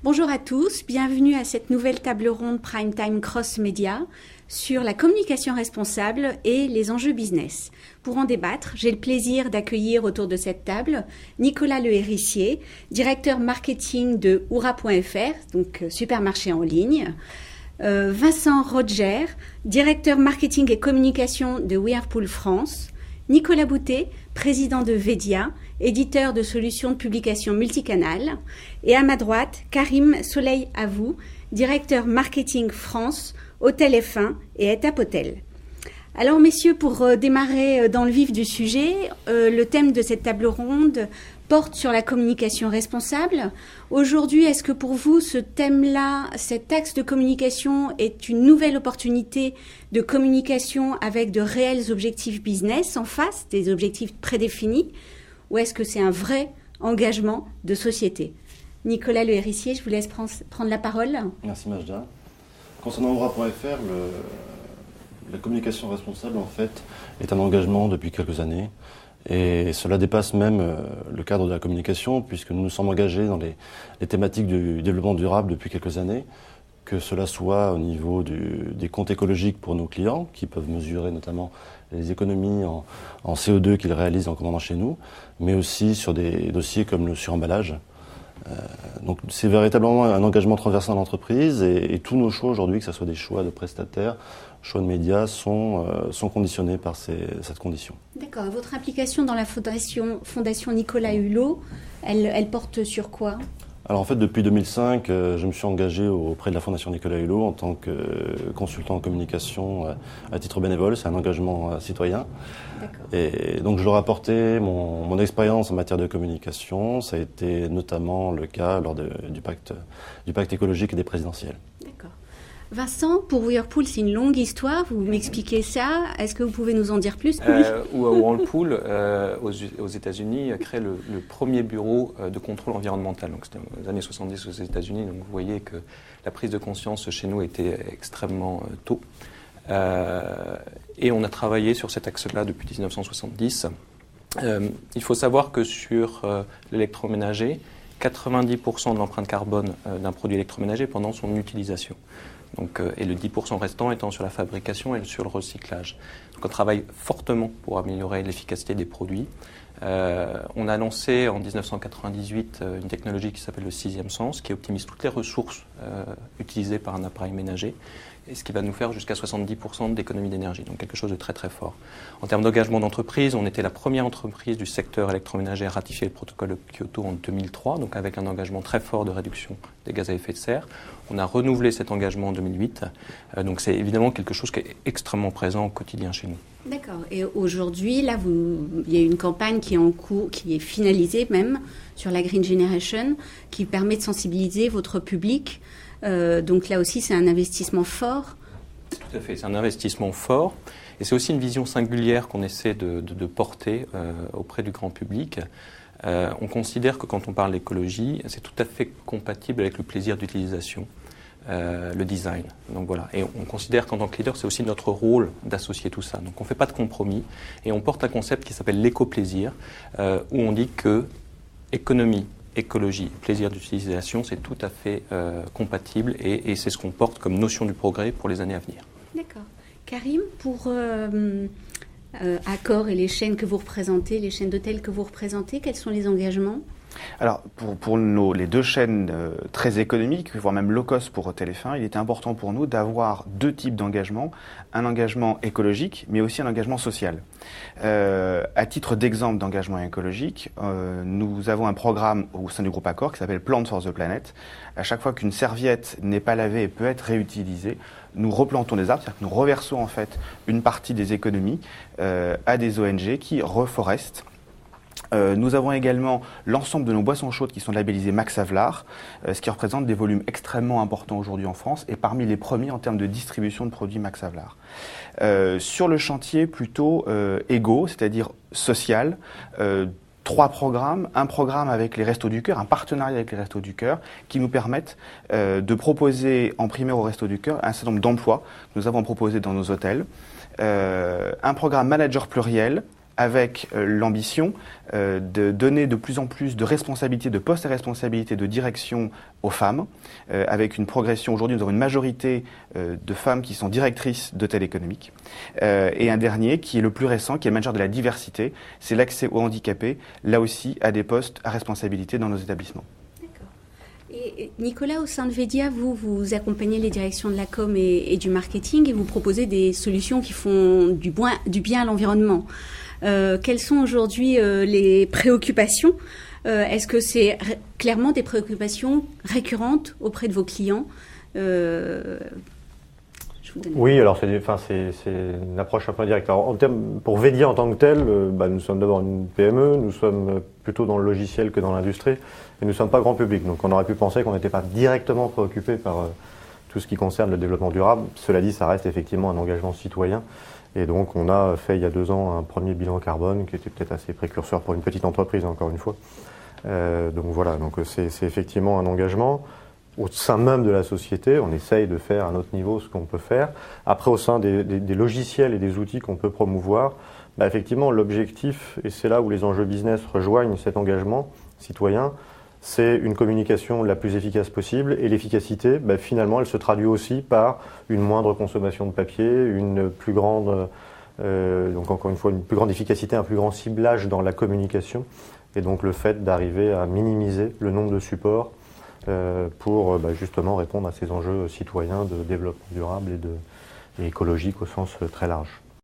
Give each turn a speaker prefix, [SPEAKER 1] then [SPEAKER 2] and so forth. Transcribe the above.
[SPEAKER 1] Bonjour à tous, bienvenue à cette nouvelle table ronde Prime Time Cross Media sur la communication responsable et les enjeux business. Pour en débattre, j'ai le plaisir d'accueillir autour de cette table Nicolas Le Hérissier, directeur marketing de Oura.fr, donc supermarché en ligne, Vincent Roger, directeur marketing et communication de Whirlpool France, Nicolas Boutet, président de Vedia, éditeur de solutions de publication multicanal, et à ma droite, Karim Soleil Avou, directeur marketing France, Hôtel F1 et Étape Hôtel. Alors messieurs, pour démarrer dans le vif du sujet, le thème de cette table ronde porte sur la communication responsable. Aujourd'hui, est-ce que pour vous, ce thème-là, cet axe de communication est une nouvelle opportunité de communication avec de réels objectifs business en face, des objectifs prédéfinis, ou est-ce que c'est un vrai engagement de société? Nicolas Le Hérissier, je vous laisse prendre la parole.
[SPEAKER 2] Merci Majda. Concernant Oura.fr, la communication responsable en fait est un engagement depuis quelques années. Et cela dépasse même le cadre de la communication, puisque nous nous sommes engagés dans les thématiques du développement durable depuis quelques années, que cela soit au niveau des comptes écologiques pour nos clients, qui peuvent mesurer notamment les économies en CO2 qu'ils réalisent en commandant chez nous, mais aussi sur des dossiers comme le suremballage. Donc c'est véritablement un engagement transversal de l'entreprise et tous nos choix aujourd'hui, que ce soit des choix de prestataires, choix de médias, sont conditionnés par cette condition.
[SPEAKER 1] D'accord. Votre implication dans la fondation Nicolas Hulot, elle porte sur quoi ?
[SPEAKER 2] Alors en fait, depuis 2005, je me suis engagé auprès de la Fondation Nicolas Hulot en tant que consultant en communication à titre bénévole. C'est un engagement citoyen. D'accord. Et donc je leur ai apporté mon expérience en matière de communication. Ça a été notamment le cas lors du pacte écologique et des présidentielles.
[SPEAKER 1] D'accord. Vincent, pour Whirlpool, c'est une longue histoire. Vous m'expliquez ça. Est-ce que vous pouvez nous en dire plus ?
[SPEAKER 3] Whirlpool, aux États-Unis, a créé le premier bureau de contrôle environnemental. Donc, c'était aux années 70 aux États-Unis. Donc, vous voyez que la prise de conscience chez nous était extrêmement tôt. Et on a travaillé sur cet axe-là depuis 1970. Il faut savoir que sur l'électroménager, 90% de l'empreinte carbone d'un produit électroménager pendant son utilisation. Donc, et le 10% restant étant sur la fabrication et sur le recyclage. Donc on travaille fortement pour améliorer l'efficacité des produits. On a lancé en 1998 une technologie qui s'appelle le sixième sens, qui optimise toutes les ressources utilisées par un appareil ménager, et ce qui va nous faire jusqu'à 70% d'économie d'énergie, donc quelque chose de très très fort. En termes d'engagement d'entreprise, on était la première entreprise du secteur électroménager à ratifier le protocole de Kyoto en 2003, donc avec un engagement très fort de réduction des gaz à effet de serre. On a renouvelé cet engagement en 2008, donc c'est évidemment quelque chose qui est extrêmement présent au quotidien chez nous.
[SPEAKER 1] D'accord. Et aujourd'hui, là, il y a une campagne qui est en cours, qui est finalisée même, sur la Green Generation, qui permet de sensibiliser votre public. Donc là aussi, c'est un investissement fort.
[SPEAKER 3] Tout à fait, c'est un investissement fort. Et c'est aussi une vision singulière qu'on essaie de porter auprès du grand public. On considère que quand on parle d'écologie, c'est tout à fait compatible avec le plaisir d'utilisation, le design. Donc voilà. Et on considère qu'en tant que leader, c'est aussi notre rôle d'associer tout ça. Donc on ne fait pas de compromis et on porte un concept qui s'appelle l'éco-plaisir, où on dit que économie, écologie, plaisir d'utilisation, c'est tout à fait compatible et c'est ce qu'on porte comme notion du progrès pour les années à venir.
[SPEAKER 1] D'accord. Karim, pour Accor et les chaînes que vous représentez, les chaînes d'hôtels que vous représentez, quels sont les engagements ?
[SPEAKER 4] Alors, pour les deux chaînes très économiques, voire même low cost pour Hôtel F1, il était important pour nous d'avoir deux types d'engagements. Un engagement écologique, mais aussi un engagement social. À titre d'exemple d'engagement écologique, nous avons un programme au sein du groupe Accor qui s'appelle Plant for the Planet. À chaque fois qu'une serviette n'est pas lavée et peut être réutilisée, nous replantons des arbres, c'est-à-dire que nous reversons en fait une partie des économies à des ONG qui reforestent. Nous avons également l'ensemble de nos boissons chaudes qui sont labellisées Max Havelaar, ce qui représente des volumes extrêmement importants aujourd'hui en France et parmi les premiers en termes de distribution de produits Max Havelaar. Sur le chantier plutôt égo, c'est-à-dire social, 3 programmes, un programme avec les Restos du Cœur, un partenariat avec les Restos du Cœur qui nous permettent de proposer en primaire aux Restos du Cœur un certain nombre d'emplois que nous avons proposés dans nos hôtels, un programme manager pluriel avec l'ambition de donner de plus en plus de responsabilités, de postes à responsabilité, de direction aux femmes, avec une progression. Aujourd'hui, nous avons une majorité de femmes qui sont directrices d'hôtels économiques. Et un dernier, qui est le plus récent, qui est le manager de la diversité, c'est l'accès aux handicapés, là aussi, à des postes à responsabilité dans nos établissements.
[SPEAKER 1] Et Nicolas, au sein de Vedia, vous accompagnez les directions de la com et du marketing et vous proposez des solutions qui font du bien à l'environnement. Quelles sont aujourd'hui les préoccupations? Est-ce que c'est clairement des préoccupations récurrentes auprès de vos clients?
[SPEAKER 5] Oui, alors c'est une approche un peu directe. Alors, pour Vedia en tant que tel, nous sommes d'abord une PME, nous sommes plutôt dans le logiciel que dans l'industrie, et nous ne sommes pas grand public. Donc on aurait pu penser qu'on n'était pas directement préoccupé par tout ce qui concerne le développement durable. Cela dit, ça reste effectivement un engagement citoyen. Et donc on a fait il y a 2 ans un premier bilan carbone qui était peut-être assez précurseur pour une petite entreprise, encore une fois. Donc voilà, donc c'est effectivement un engagement. Au sein même de la société, on essaye de faire à notre niveau ce qu'on peut faire. Après, au sein des logiciels et des outils qu'on peut promouvoir, effectivement, l'objectif, et c'est là où les enjeux business rejoignent cet engagement citoyen, c'est une communication la plus efficace possible. Et l'efficacité, finalement, elle se traduit aussi par une moindre consommation de papier, une plus grande, donc encore une fois, une plus grande efficacité, un plus grand ciblage dans la communication. Et donc le fait d'arriver à minimiser le nombre de supports pour justement répondre à ces enjeux citoyens de développement durable et écologique au sens très large.